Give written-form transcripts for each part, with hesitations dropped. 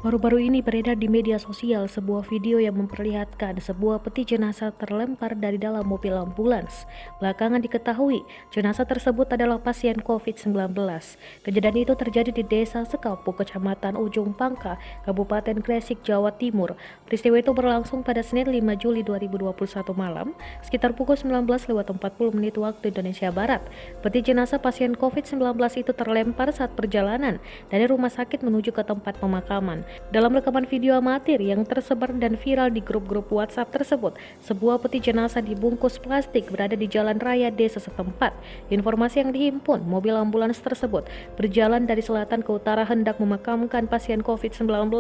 Baru-baru ini beredar di media sosial sebuah video yang memperlihatkan sebuah peti jenazah terlempar dari dalam mobil ambulans. Belakangan diketahui, jenazah tersebut adalah pasien COVID-19. Kejadian itu terjadi di Desa Sekapuk, Kecamatan Ujung Pangka, Kabupaten Gresik, Jawa Timur. Peristiwa itu berlangsung pada Senin 5 Juli 2021 malam, sekitar pukul 19.40 waktu Indonesia Barat. Peti jenazah pasien COVID-19 itu terlempar saat perjalanan dari rumah sakit menuju ke tempat pemakaman. Dalam rekaman video amatir yang tersebar dan viral di grup-grup WhatsApp tersebut, sebuah peti jenazah dibungkus plastik berada di jalan raya desa setempat. Informasi yang dihimpun, mobil ambulans tersebut berjalan dari selatan ke utara hendak memakamkan pasien COVID-19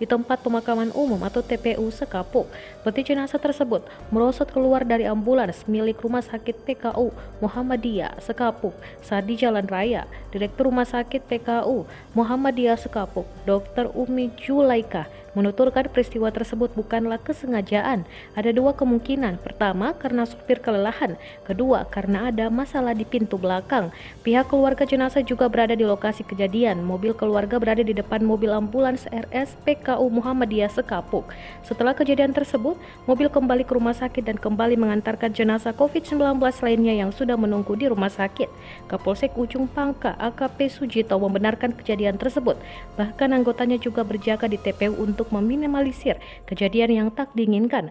di tempat pemakaman umum atau TPU Sekapuk. Peti jenazah tersebut merosot keluar dari ambulans milik Rumah Sakit PKU Muhammadiyah Sekapuk saat di jalan raya. Direktur Rumah Sakit PKU Muhammadiyah Sekapuk, Dr. Umi Julaika, menuturkan peristiwa tersebut bukanlah kesengajaan. Ada dua kemungkinan. Pertama, karena supir kelelahan. Kedua, karena ada masalah di pintu belakang. Pihak keluarga jenazah juga berada di lokasi kejadian. Mobil keluarga berada di depan mobil ambulans RS PKU Muhammadiyah Sekapuk. Setelah kejadian tersebut, mobil kembali ke rumah sakit dan kembali mengantarkan jenazah COVID-19 lainnya yang sudah menunggu di rumah sakit. Kapolsek Ujung Pangka AKP Sujito membenarkan kejadian tersebut. Bahkan anggotanya juga berjaga di TPU untuk meminimalisir kejadian yang tak diinginkan.